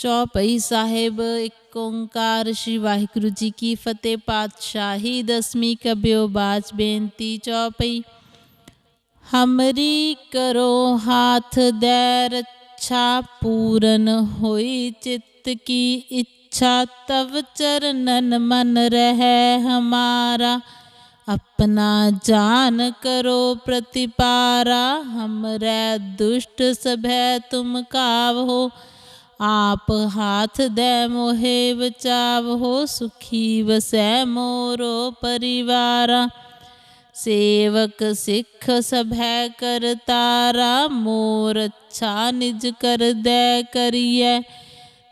चौपई साहिब एक ओंकार श्री वाहिगुरु जी की फतेह। पातशाही 10वीं कबियो बाच बेनती चौपई। हमरी करो हाथ दे रक्षा, पूरन होई चित्त की इच्छा। तव चरणन मन रहे हमारा, अपना जान करो प्रतिपारा। हमरे दुष्ट सभै तुम कावहो, आप हाथ दे मोहे बचावहो। सुखी वसै मोरो परिवारा, सेवक सिख सभै करतारा। मोर अच्छा निज कर दे करिए,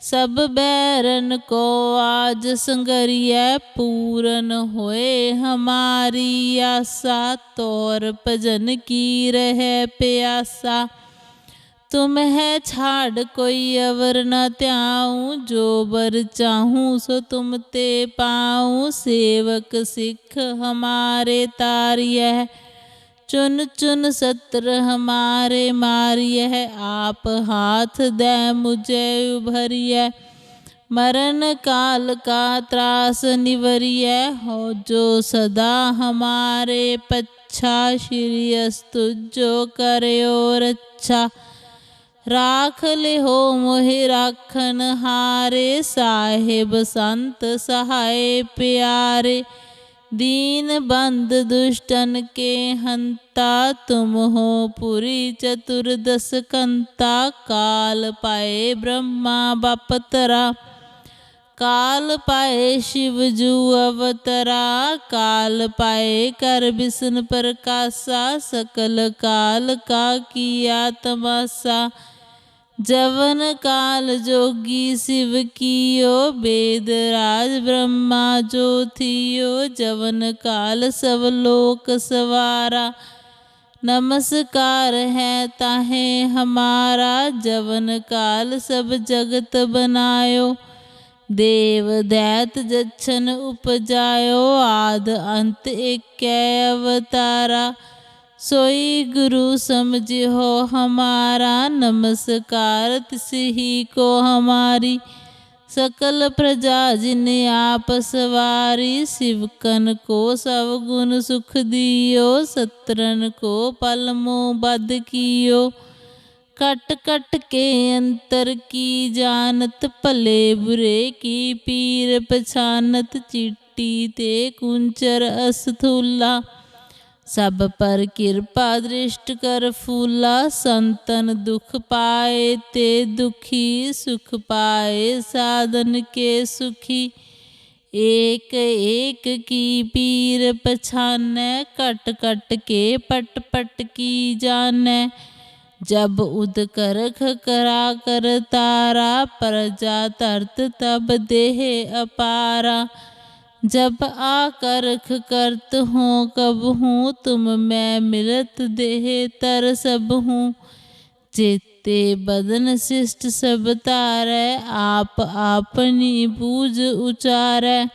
सब बैरन को आज संगरिए। पूरन होए हमारी आशा, तोर भजन की रहे प्यासा। तुम है छाड़ कोई अवर न त्याऊं, जो बर चाहूं सो तुम ते पाऊं। सेवक सिख हमारे तारिय, चुन चुन सत्र हमारे मारिय। आप हाथ दे मुझे उभरिय, मरण काल का त्रास निवरिय। हो जो सदा हमारे पच्छा, श्री अस्तु जो करयो रक्षा। राख ले हो मोहि राखन हारे, साहिब संत सहाय प्यारे। दीन बंद दुष्टन के हंता, तुम हो पुरी चतुर्दश कंता। काल पाए ब्रह्मा बपतरा, काल पाए शिव जू अवतरा। काल पाए कर विष्णु प्रकाशा, सकल काल का किया तमाशा। जवन काल जोगी शिव कियो, वेद राज ब्रह्मा जो थियो। जवन काल सब लोक सवारा, नमस्कार है ताहे हमारा। जवन काल सब जगत बनायो, देव दैत जच्छन उपजायो। आद अंत एक अवतारा, सोई गुरु समझियो हमारा। नमस्कार तिसही को हमारी, सकल प्रजा जिन आप सवारी। शिवकन को सब गुण सुख दियो, सत्रन को पलमो बद कियो। कट कट के अंतर की जानत, भले बुरे की पीर पछानत। चिट्टी ते कुंचर अस्थूला, सब पर कृपा दृष्ट कर फूला। संतन दुख पाए ते दुखी, सुख पाए साधन के सुखी। एक एक की पीर पछानै, कट कट के पट पट की जानै। जब उद करख करा कर तारा, प्रजा तरत तब देह अपारा। जब आकर्ख करत हो कब हूँ, तुम मैं मिलत देह तर सब हूँ। जेते बदन शिष्ट सब तारै, आप आपनी बूझ उचारै।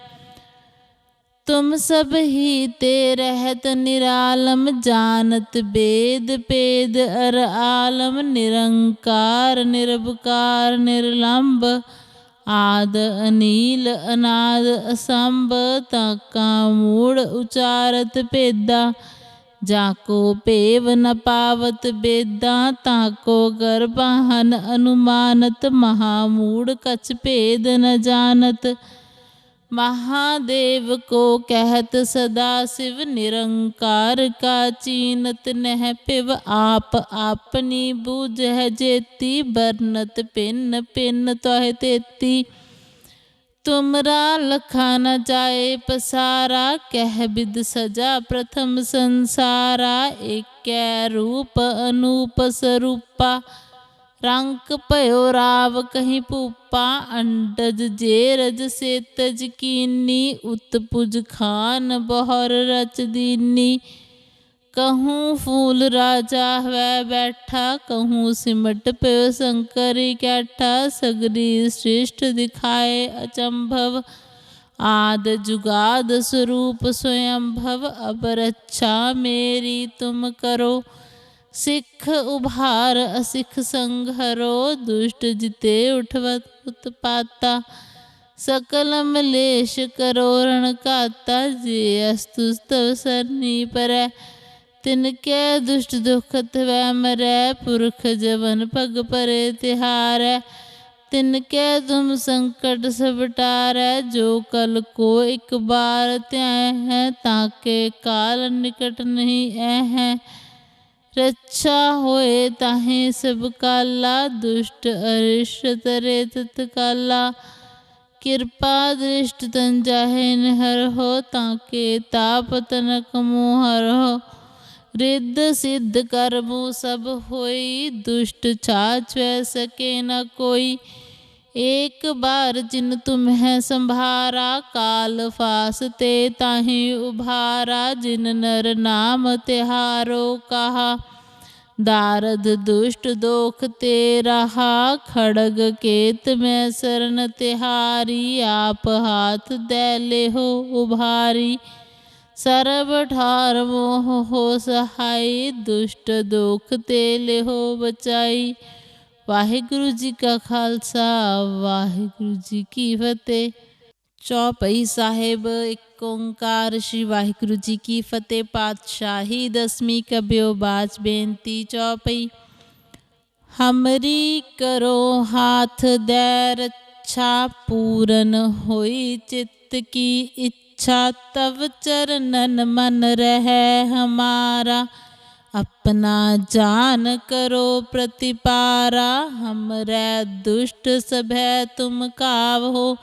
तुम सब ही ते रहत निरालम, जानत वेद पेद अर आलम। निरंकार निरवकार निर्लंब, आद अनील अनाद असंभ। ताका मूढ़ उचारत पेदा, जाको पेव न पावत बेदा। ताको गर्भाहन अनुमानत, महामूढ़ कछ पेद न जानत। महादेव को कहत सदा शिव, निरंकार का चीनत नह पिव। आप आपनी बूझ है जेती, बरनत पिन पिन तोह तेती। तुमरा लखा न जाए पसारा, कह बिद सजा प्रथम संसारा। एक रूप अनूप स्वरूपा, रंक पयो राव कहीं पूपा। अंडज जेरज से तज कीनी, उत्पुज खान बहर रच दीनी। कहूँ फूल राजा वै बैठा, कहूँ सिमट पयो शंकर कैठा। सगरी श्रेष्ठ दिखाए अचंभव, आद जुगाद स्वरूप स्वयंभव। अब रक्षा मेरी तुम करो, सिख उभार असिख संघरो, दुष्ट जिते उठवत उत्पाता। सकल मलेश करो रण काता, जे अस्तु तव सरनी परै। तिनके दुष्ट दुखत वै मरै, पुरख जवन पग परे तिहारै। तिनके तुम संकट सब टारै, जो कल को एक बार त्याय है। ताके काल निकट नहीं है, रक्षा होए ताहे सब काला। दुष्ट अरिष्ट तरे तत्काला, कृपा दृष्ट तन जाहे निहर हो। ताके ताप तनक मोहर हो, रिद्ध सिद्ध कर्मु सब होई। दुष्ट छाछ वै सके न कोई, एक बार जिन तुम्हें संभारा। काल फास ते ताहि उभारा, जिन नर नाम तिहारो कहा। दारद दुष्ट दोख ते रहा, खड़ग केत में शरण तिहारी। आप हाथ दे ले हो उभारी, सर्ब ठार मोह हो सहाई। दुष्ट दोख ते ले हो बचाई। वाहिगुरु जी का खालसा, वाहिगुरु जी की फतेह। चौपई साहेब एक ओंकार श्री वाहिगुरु जी की फतेह। पातशाही दसवीं कबियो बाच बेनती चौपई। हमरी करो हाथ दे रक्षा, पूरन होई चित्त की इच्छा। तव चरणन मन रहे हमारा, अपना जान करो प्रतिपारा। हमरे दुष्ट सभै तुम कावहो,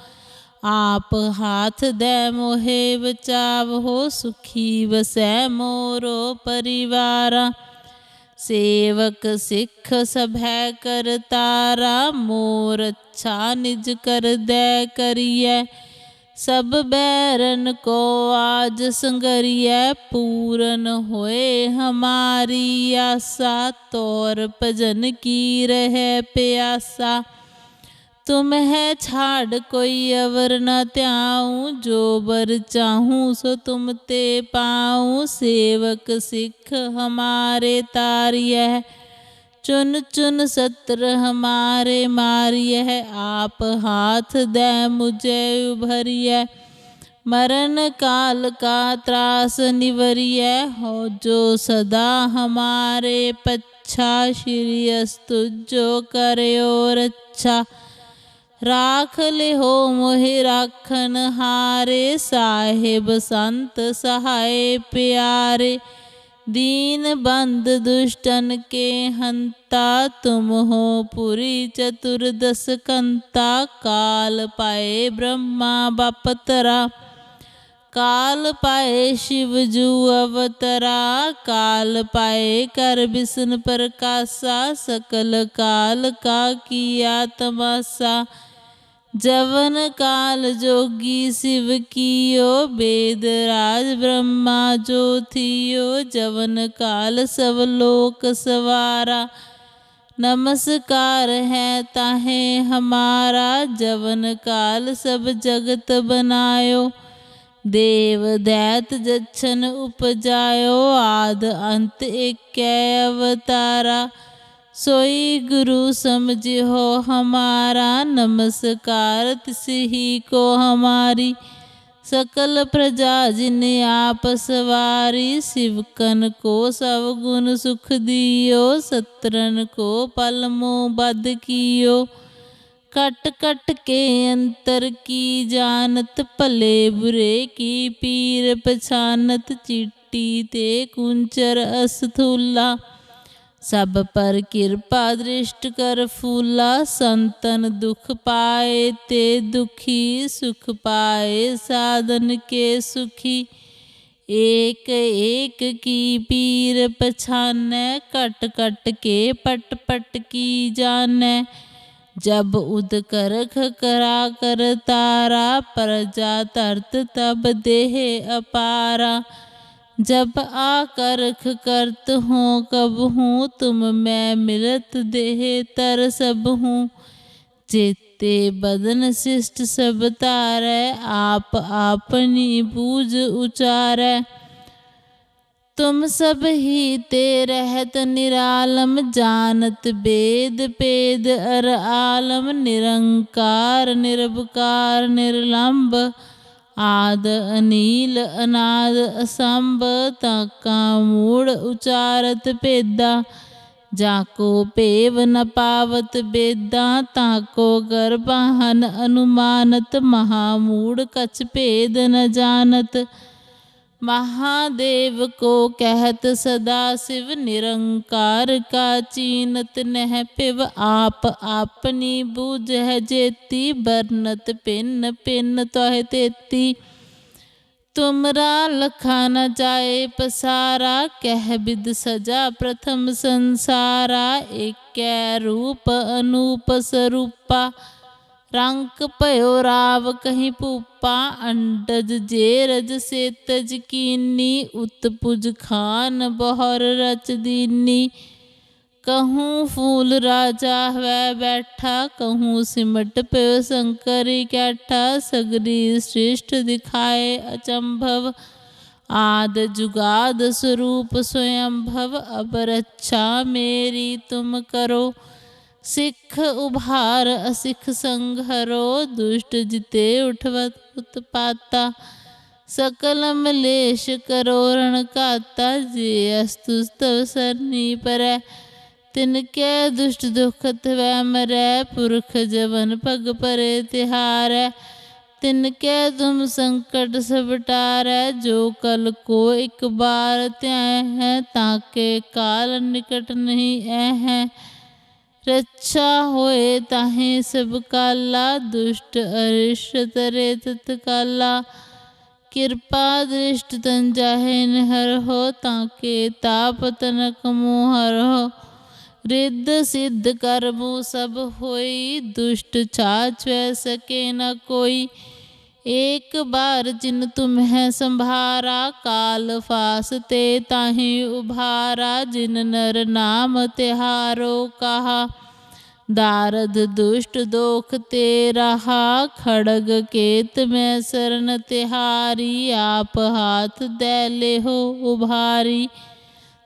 आप हाथ दे मोहे बचावहो। सुखी वसै मोरो परिवारा, सेवक सिख सभै कर तारा। मोर अच्छा निज कर दे करिए, सब बैरन को आज संगरिए। पूरन होए हमारी आशा, तौर भजन की रहे प्यासा। तुम है छाड़ कोई अवर न त्याऊं, जो बर चाहूं सो तुम ते पाऊं। सेवक सिख हमारे तारिय, चुन चुन सत्र हमारे मारिय। आप हाथ दे मुझे उभरिय, मरण काल का त्रास निवरिय। हो जो सदा हमारे पच्छा, श्री अस्तु जो करयो रक्षा। राख ले हो मोहि राखन हारे, साहेब संत सहाय प्यारे। दीन बंद दुष्टन के हंता, तुम हो पुरी चतुर्दश कंता। काल पाए ब्रह्मा बपतरा, काल पाए शिव जू अवतरा। काल पाए कर विष्णु प्रकाशा, सकल काल का किया तमाशा। जवन काल जोगी शिव कियो, वेद राज ब्रह्मा जो थियो। जवन काल सब लोक सवारा, नमस्कार है ताहे हमारा। जवन काल सब जगत बनायो, देव दैत जच्छन उपजायो। आद अंत एक अवतारा, सोई गुरु समझो हमारा। नमस्कार तिसही को हमारी, सकल प्रजा जिन आप सवारी। शिवकन को सब गुण सुख दियो, सत्रन को पल मोह बद कियो। कट कट के अंतर की जानत, भले बुरे की पीर पछानत। चिट्टी ते कुंचर अस्थूला, सब पर कृपा दृष्ट कर फूला। संतन दुख पाए ते दुखी, सुख पाए साधन के सुखी। एक एक की पीर पछानै, कट कट के पट पट की जानै। जब उद करख करा कर तारा, प्रजा तरत तब देह अपारा। जब आकर्ख करत हूँ कब हूँ, तुम मैं मिलत देह तर सब हूँ। जेते बदन शिष्ट सब तारै, आप आपनी बूझ उचारै। तुम सब ही ते रहत निरालम, जानत वेद पेद अर आलम। निरंकार निरवकार निर्लंब, आद अनील अनाद असंभ। ताका मूढ़ उचारत पेदा, जाको पेव न पावत बेदा। ताको गर्भाहन अनुमानत, महामूढ़ कछ पेद न जानत। महादेव को कहत सदा शिव, निरंकार का चीनत नह पिव। आप आपनी बूझ जेती, बरनत पिन पिन तोह तेती। तुमरा लखा न जाए पसारा, कह बिद सजा प्रथम संसारा। एक रूप अनूप स्वरूपा, रंक पयो राव कहीं पूपा। अंडज जेरज से तज कीनी, उत्पुज खान बहर रच दीनी। कहूँ फूल राजा वह बैठा, कहूँ सिमट पयो शंकर कैठा। सगरी श्रेष्ठ दिखाए अचंभव, आद जुगाद स्वरूप स्वयंभव। अब रक्षा मेरी तुम करो, सिख उभार असिख संघरो। दुष्ट जिते उठवत उत्पाता, सकल मलेश करो रण काता। जे अस्तुस्तव सरनी परै, तिनके दुष्ट दुखत वै मरै। पुरख जवन पग परे तिहारै, तिनके तुम संकट सब टारै। जो कल को एक बार त्याह है, ताके काल निकट नहीं है। रक्षा होए ताहे सब काला, दुष्ट अरिष्ट तरे तत्काला। कृपा दृष्ट तन जाहे निहर हो, ताके ताप तनक मोहर हो। रिद्ध सिद्ध कर्मु सब होई, दुष्ट छाछ वह सके न कोई। एक बार जिन तुम्हें संभारा, काल फास ते ताहि उभारा। जिन नर नाम तिहारो कहा, दारद दुष्ट दोख ते रहा। खड़ग केत में शरण तिहारी, आप हाथ दे ले हो उभारी।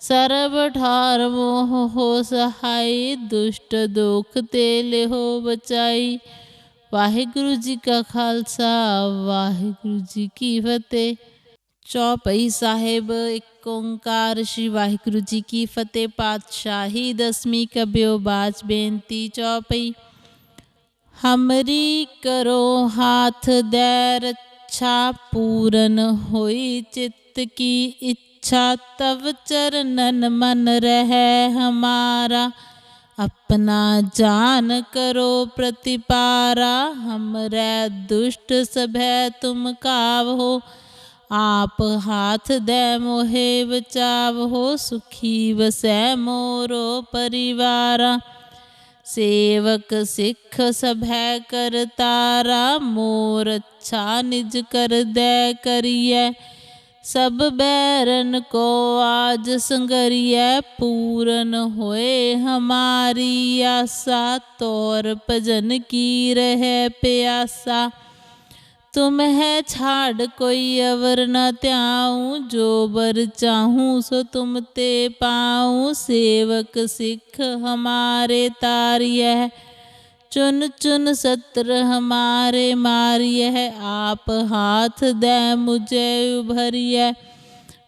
सर्ब ठार मोह हो सहाई, दुष्ट दोख ते ले हो बचाई। वाहिगुरु जी का खालसा, वाहिगुरु जी की फतेह। चौपई साहेब एक ओंकार श्री वाहिगुरु जी की फतेह। पातशाही दसवीं कबियो बाच बेनती चौपई। हमरी करो हाथ दे रक्षा, पूरन होई चित्त की इच्छा। तव चरणन मन रहे हमारा, अपना जान करो प्रतिपारा। हमरे दुष्ट सभै तुम कावहो, आप हाथ दे मोहे बचावहो। सुखी बसै मोरो परिवारा, सेवक सिख सभै करतारा। मोर अच्छा निज कर दे करियै, सब बैरन को आज संगरियै। पूरन होए हमारी आशा, तोर भजन की रहे प्यासा। तुम्हें छाड़ कोई अवर न त्याऊँ, जो बर चाहूँ सो तुम ते पाऊँ। सेवक सिख हमारे तारियह, चुन चुन सत्र हमारे मारियह। आप हाथ दे मुझे उभरिय,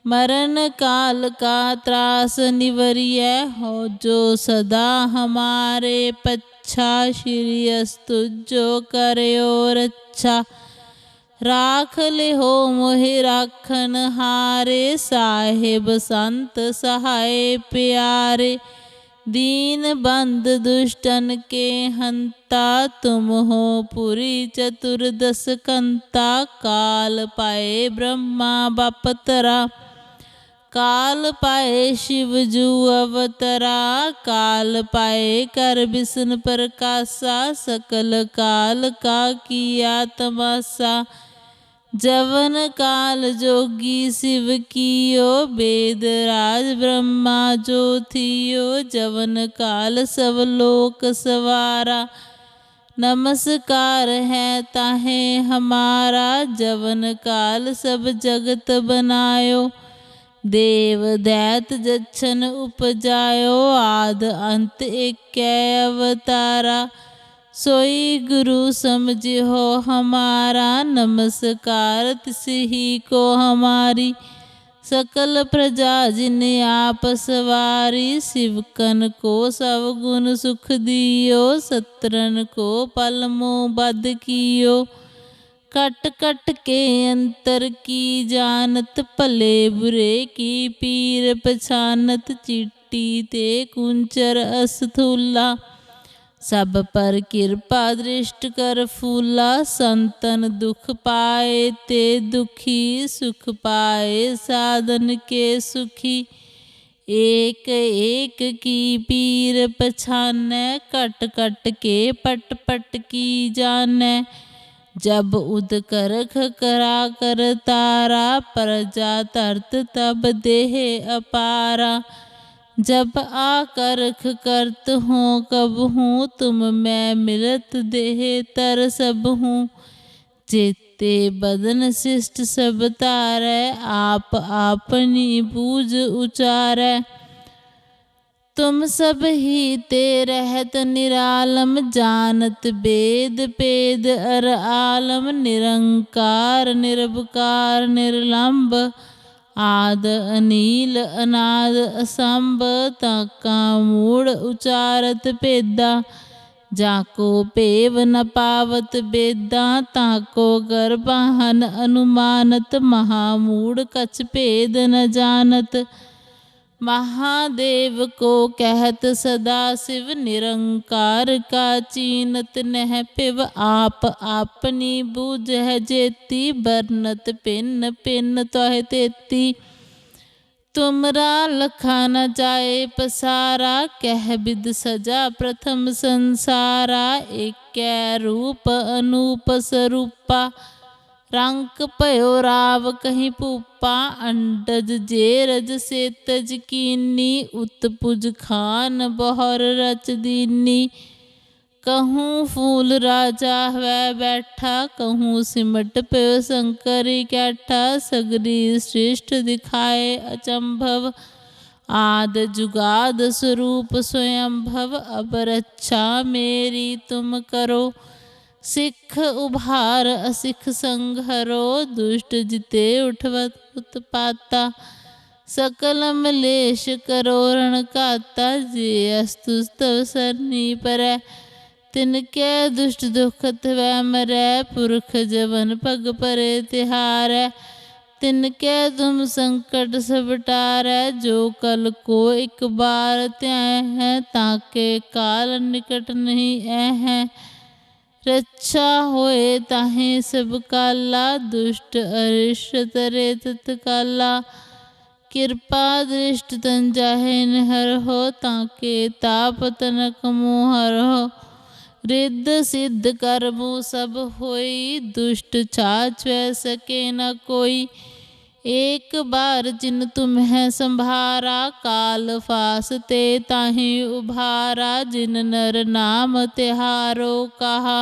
मरण काल का त्रास निवरिय। हो जो सदा हमारे पच्छा, श्री अस्तु जो करे और अच्छा। राख ले हो मोहि राखन हारे, साहेब संत सहाय प्यारे। दीन बंद दुष्टन के हंता, तुम हो पुरी चतुर्दश कंता। काल पाए ब्रह्मा बपतरा, काल पाए शिव जू अवतरा। काल पाए कर विष्णु प्रकाशा, सकल काल का किया तमाशा। जवन काल जोगी शिव कियो, वेद राज ब्रह्मा जो थियो। जवन काल सब लोक सवारा, नमस्कार है ताहे हमारा। जवन काल सब जगत बनायो, देव दैत जच्छन उपजायो आद अंत एकै अवतारा। सोई गुरु समझिहो हमारा नमस्कार तिसही को हमारी। सकल प्रजा जिन आप सवारी शिवकन को सब गुण सुख दियो। सत्रन को पल मोह बद कियो कट कट के अंतर की जानत। भले बुरे की पीर पछानत चिट्टी ते कुंचर अस्थूला। सब पर कृपा दृष्ट कर फूला। संतन दुख पाए ते दुखी सुख पाए साधन के सुखी। एक एक की पीर पछानै कट कट के पट पट की जानै। जब उद करख करा कर तारा प्रजा तरत तब देह अपारा। जब आकरख करत हूँ कब हूँ तुम मैं मिलत देह तर सब हूँ। जेते बदन शिष्ट सब तारै आप आपनी बूझ उचारै। तुम सब ही ते रहत निरालम जानत वेद पेद अर आलम। निरंकार निरवकार निर्लंब आद अनील अनाद असंभ। ताका मूढ़ उचारत पेदा जाको पेव न पावत बेदा। ताको गर्भाहन अनुमानत महामूढ़ कछ पेद न जानत। महादेव को कहत सदा शिव निरंकार का चीनत नह पिव। आप आपनी बूझ जेती बरनत पिन पिन तोह तेती। तुमरा लखा न जाए पसारा कह बिद सजा प्रथम संसारा। एकै रूप अनूप स्वरूपा रंक पयो राव कहीं पूपा। अंडज जेरज सेतज कीनी उत्पुज खान बहर रच दीनी। कहूँ फूल राजा वै बैठा कहूँ सिमट पयो शंकर कैठा। सगरी सृष्ट दिखाए अचंभव आद जुगाद स्वरूप स्वयंभव। अब रक्षा मेरी तुम करो सिख उभार असिख संघरो। दुष्ट जिते उठवत उत्पाता सकल मलेश करो रण काता। जे अस्तु तव सरनी परै तिनके दुष्ट दुखत वै मरै। पुरख जवन पग परे तिहारै तिनके तुम संकट सब टारै। जो कल को एक बार त्याय है ताके काल निकट नहीं है। रक्षा होए ताहे सब काला दुष्ट अरिष्ट तरे तत्काला। कृपा दृष्ट तन जाहे निहर हो ताके ताप तनक मोहर हो। रिद्ध सिद्ध कर्मो सब होई दुष्ट छाछ वै सके न कोई। एक बार जिन तुम्हें संभारा काल फास ते ताहि उभारा। जिन नर नाम तिहारो कहा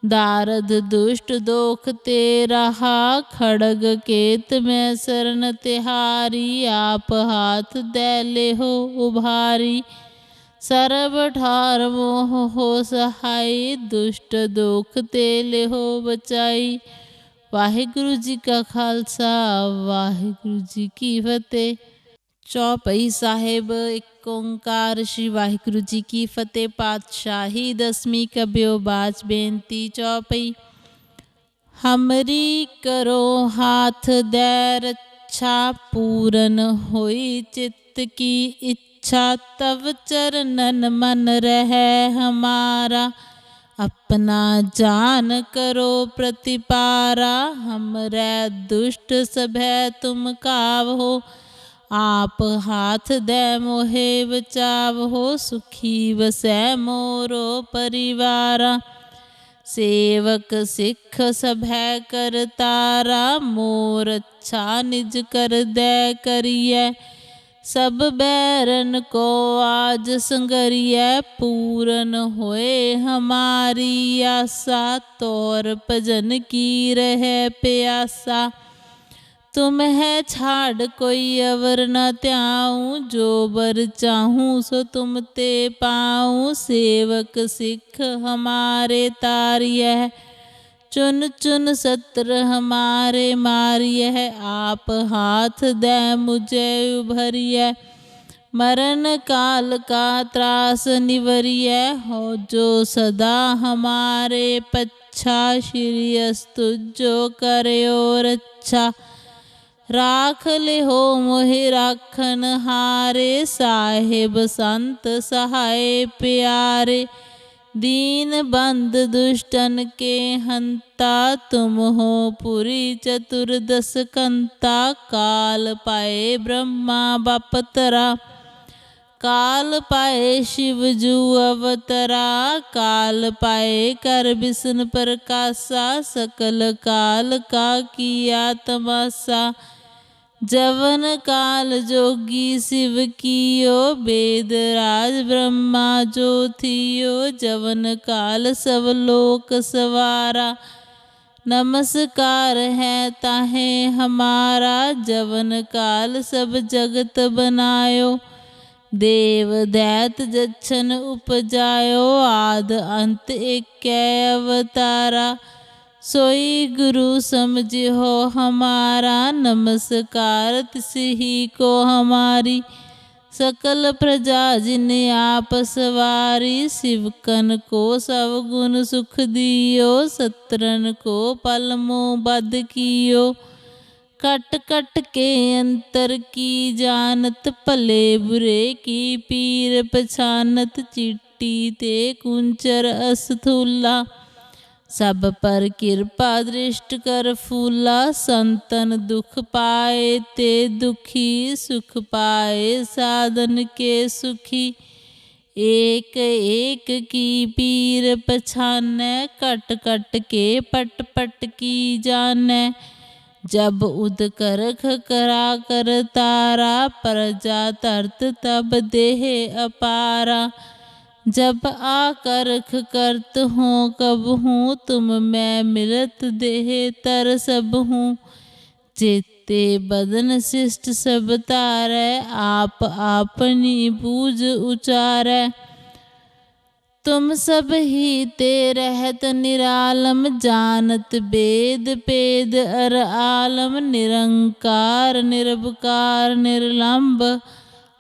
दारद दुष्ट दोख ते रहा। खड़ग केत में शरण तिहारी आप हाथ दे ले हो उभारी। सर्व ठार मोह हो सहाई दुष्ट दोख ते ले हो बचाई। वाहिगुरु जी का खालसा वाहिगुरु जी की फतेह। चौपई साहेब एक ओंकार श्री वाहिगुरु जी की फतेह। पातशाही दसवीं कब्यो बाच बेनती चौपई। हमरी करो हाथ दे रक्षा पूरन होई चित्त की इच्छा। तव चरणन मन रहे हमारा अपना जान करो प्रतिपारा। हमरे दुष्ट सभै तुम कावहो आप हाथ दे मोहे बचावहो। सुखी वसै मोरो परिवारा सेवक सिख सभै करतारा। मोर अच्छा निज कर दे करिए सब बैरन को आज संगरिए। पूरन होए हमारी आशा तोर भजन की रहे प्यासा। तुम है छाड़ कोई अवर न त्याऊँ, जो बर चाहूँ सो तुम ते पाऊँ। सेवक सिख हमारे तारियह, चुन चुन सत्र हमारे मारियह। आप हाथ दे मुझे उभरिय, मरण काल का त्रास निवरिय। हो जो सदा हमारे पच्छा, श्री अस्तु जो करयो रक्षा। राख ले हो मोहि राखन हारे, साहेब संत सहाय प्यारे। दीन बंद दुष्टन के हंता, तुम हो पुरी चतुर्दश कंता। काल पाए ब्रह्मा बपतरा, काल पाए शिव जू अवतरा। काल पाए कर विष्णु प्रकाशा, सकल काल का किया तमाशा। जवन काल जोगी शिव कियो, वेद राज ब्रह्मा जो थियो। जवन काल सब लोक सवारा, नमस्कार है ताहे हमारा। जवन काल सब जगत बनायो, देव दैत जच्छन उपजायो। आद अंत एक अवतारा, सोई गुरु समझियो हमारा। नमस्कार तिस ही को हमारी, सकल प्रजा जिन आप सवारी। शिवकन को सब गुण सुख दियो, सत्रन को पल मोह बद कियो। कट कट के अंतर की जानत, भले बुरे की पीर पछानत। चिट्टी ते कुंचर अस्थूला, सब पर कृपा दृष्ट कर फूला। संतन दुख पाए ते दुखी, सुख पाए साधन के सुखी। एक एक की पीर पछानै, कट कट के पट पट की जानै। जब उद करख करा कर तारा, प्रजा तरत तब देह अपारा। जब आकरख करत हो कब हूँ, तुम मैं मिलत देह तर सब हूँ। जेते बदन शिष्ट सब तारै, आप आपनी बूझ उचारै। तुम सब ही ते रहत निरालम, जानत वेद पेद अर आलम। निरंकार निरवकार निर्लंब,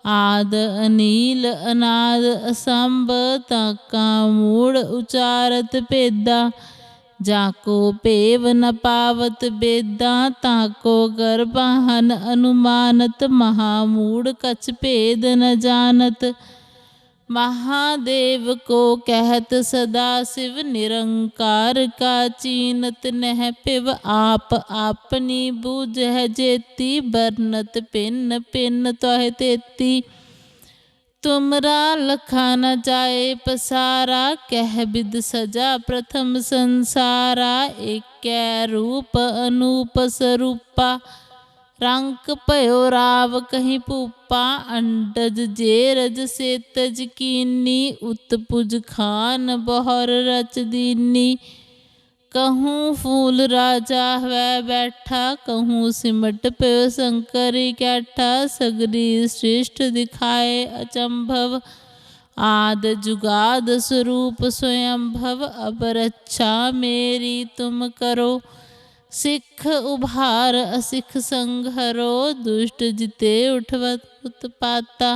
आद अनील अनाद असंभ। ताका मूढ़ उचारत पेदा, जाको पेव न पावत बेदा। ताको गर्भाहन अनुमानत, महामूढ़ कछ पेद न जानत। महादेव को कहत सदा शिव, निरंकार का चीनत नह पिव। आप आपनी बूझ है जेती, बरनत पिन पिन तोह तेती। तुमरा लखा न जाए पसारा, कह बिद सजा प्रथम संसारा। एक रूप अनूप स्वरूपा, रंक पयो राव कहीं पूपा। अंडज जेरज से तज कीनी, उत्पुज खान बहर रच दीनी। कहूँ फूल राजा वै बैठा, कहूँ सिमट पयो शंकर कैठा। सगरी श्रेष्ठ दिखाए अचंभव, आद जुगाद स्वरूप स्वयंभव। अब रक्षा मेरी तुम करो, सिख उभार असिख संघरो। दुष्ट जिते उठवत उत्पाता,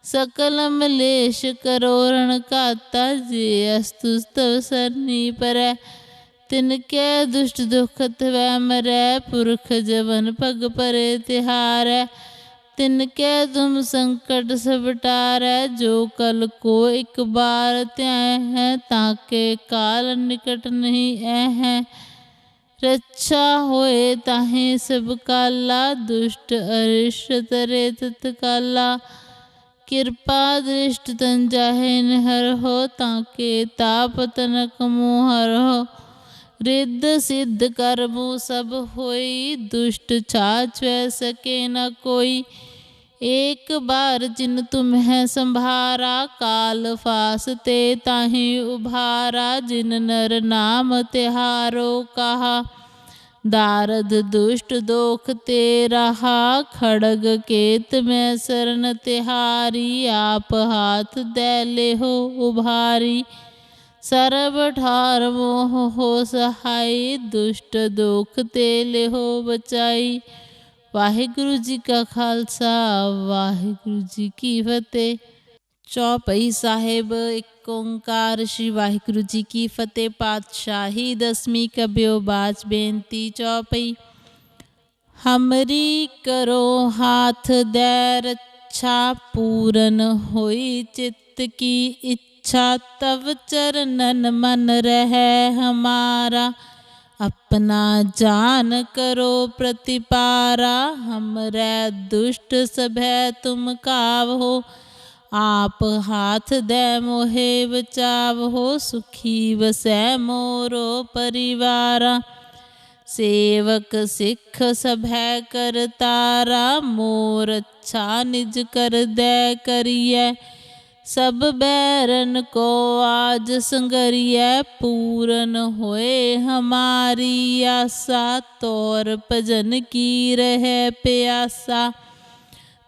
सकल मलेश करो रण काता। जे अस्तु तव सरनी परै, तिनके दुष्ट दुखत वै मरै। पुरख जवन पग परे तिहारै, तिनके तुम संकट सब टारै। जो कल को एक बार त्याय है, ताके काल निकट नहीं है। रक्षा होए ताहे सब काला, दुष्ट अरिष्ट तरे तत्काला। कृपा दृष्ट तन जाहे हर हो, ताके ताप तनक मोहर हो। रिद्ध सिद्ध कर्मु सब होई, दुष्ट छाछ वै सके न कोई। एक बार जिन तुम्हें संभारा, काल फास ते ताहि उभारा। जिन नर नाम तिहारो कहा, दारद दुष्ट दोख ते रहा, खड़ग केत में शरण तिहारी। आप हाथ दे ले हो उभारी, सर्ब ठार मोह हो सहाय। दुष्ट दोख ते ले हो बचाई। वाहिगुरु जी का खालसा, वाहिगुरु जी की फतेह। चौपई साहेब एक ओंकार श्री वाहिगुरु जी की फतेह। पातशाही दसवीं कबियो बाच बेनती चौपई। हमरी करो हाथ दे रक्षा, पूरन होई चित्त की इच्छा। तब चरणन मन रहे हमारा, अपना जान करो प्रतिपारा। हमरे दुष्ट सभै तुम कावहो, आप हाथ दे मोहे बचावहो। सुखी बसै मोरो परिवारा, सेवक सिख सभै करतारा। मोर अच्छा निज कर दे करिए, सब बैरन को आज संगरिए। पूरन होए हमारी आशा, तौर भजन की रहे प्यासा।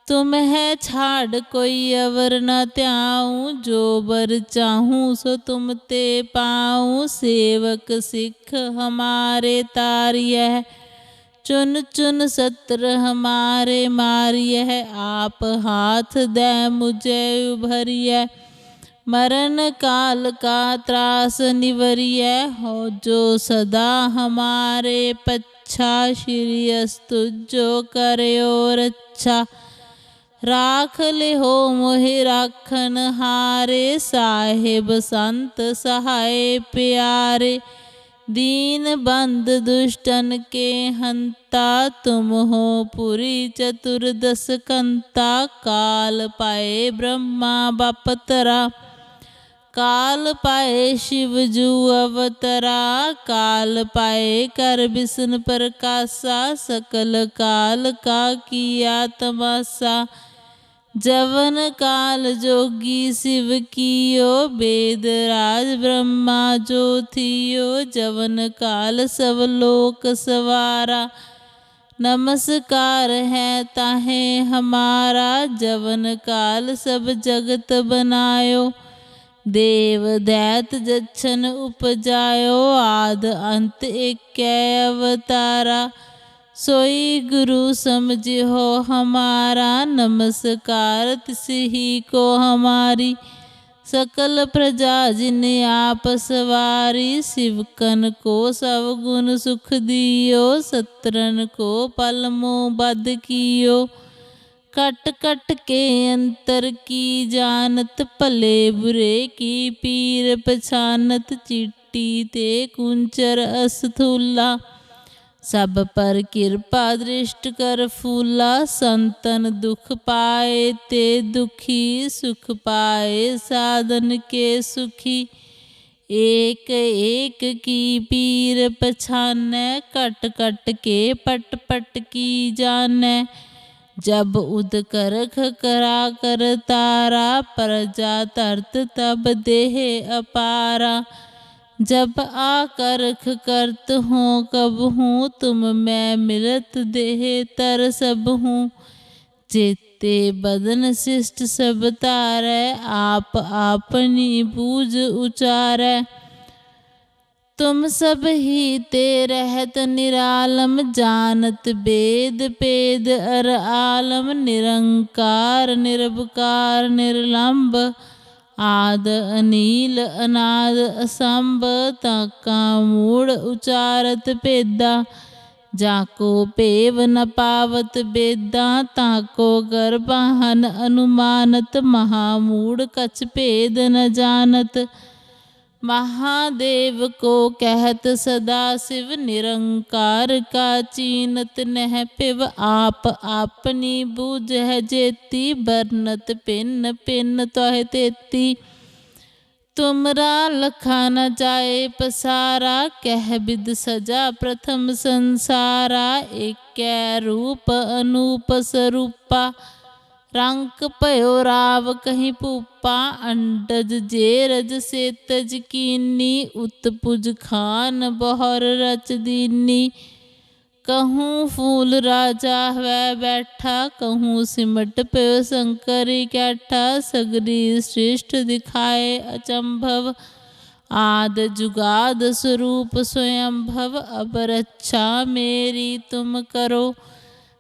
तुम है छाड़ कोई अवर न त्याऊं, जो बर चाहूं सो तुम ते पाऊं। सेवक सिख हमारे तारिय, चुन चुन सत्र हमारे मारिय। आप हाथ दे मुझे उभरिय, मरण काल का त्रास निवरिय। हो जो सदा हमारे पच्छा, श्री अस्तु जो करयो रक्षा। राख ले हो मोहि राखन हारे, साहेब संत सहाय प्यारे। दीन बंद दुष्टन के हंता, तुम हो पुरी चतुर्दश कंता। काल पाए ब्रह्मा बपतरा, काल पाए शिव जू अवतरा। काल पाए कर विष्णु प्रकाशा, सकल काल का किया तमाशा। जवन काल जोगी शिव कियो, वेद राज ब्रह्मा जो थियो। जवन काल सब लोक सवारा, नमस्कार है ताहे हमारा। जवन काल सब जगत बनायो, देव दैत जच्छन उपजायो। आद अंत एक अवतारा, सोई गुरु समझो हमारा। नमस्कार तिसही को हमारी, सकल प्रजा जिन आप सवारी। शिवकन को सब गुण सुख दियो, सत्रन को पल मोह बद कियो। कट कट के अंतर की जानत, भले बुरे की पीर पछानत। चिट्टी ते कुंचर अस्थूला, सब पर कृपा दृष्ट कर फूला। संतन दुख पाए ते दुखी, सुख पाए साधन के सुखी। एक एक की पीर पछानै, कट कट के पट पट की जानै। जब उद करख करा कर तारा, प्रजा तरत तब देह अपारा। जब आकर्ख करत हूँ कब हूँ, तुम मैं मिलत देह तर सब हूँ। जेते बदन शिष्ट सब तारै, आप आपनी बूझ उचारै। तुम सब ही ते रहत निरालम, जानत वेद पेद अर आलम। निरंकार निरवकार निर्लंब, आद अनील अनाद असंभ। ताका मूढ़ उचारत पेदा, जाको पेव न पावत बेदा। ताको गर्भाहन अनुमानत, महामूढ़ कछ पेद न जानत। महादेव को कहत सदा शिव, निरंकार का चीनत नह पिव। आप आपनी बूझ है जेती, बरनत पिन पिन तोह तेती। तुमरा लखा न जाए पसारा, कह बिद सजा प्रथम संसारा। एक रूप अनूप स्वरूपा, रंक पयो राव कहीं पूपा। अंडज जेरज से तज कीनी, उत्पुज खान बहर रच दीनी। कहूँ फूल राजा वै बैठा, कहूँ सिमट प्यो शंकरी कैठा। सगरी श्रेष्ठ दिखाए अचंभव, आद जुगाद स्वरूप स्वयंभव। अब रक्षा मेरी तुम करो,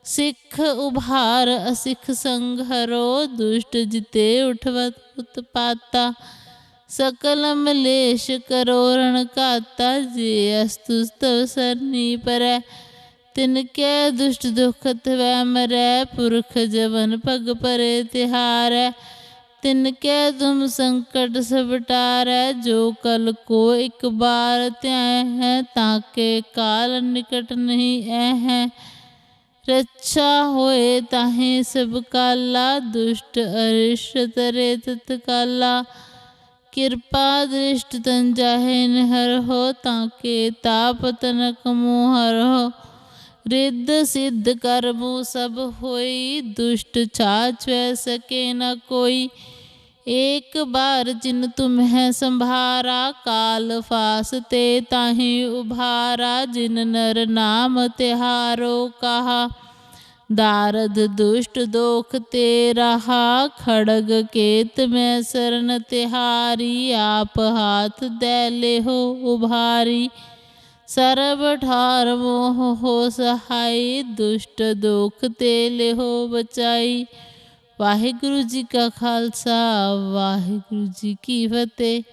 सिख उभार असिख संघरो। दुष्ट जिते उठवत उत्पाता, सकल मलेश करो रण काता। जे अस्तुस्तव सरनी परै, तिनके दुष्ट दुखत वै मरै। पुरख जवन पग परे तिहारै, तिनके तुम संकट सब टारै। जो कल को एक बार त्याय है, ताके काल निकट नहीं है। रक्षा होए ताहे सब काला, दुष्ट अरिष्ट तरे तत्काला। कृपा दृष्ट तन जाहे निहर हो, ताके ताप तनक मोहर हो। रिद्ध सिद्ध करमु सब होई, दुष्ट छाछ वै सके न कोई। एक बार जिन तुम्हें संभारा, काल फास ते ताहि उभारा। जिन नर नाम तिहारो कहा, दारद दुष्ट दोख ते रहा। खड़ग केत में शरण तिहारी, आप हाथ दे ले हो उभारी। सर्ब ठार मोह हो सहाई, दुष्ट दोख ते ले हो बचाई। वाहिगुरु जी का खालसा, वाहिगुरु जी की फतेह।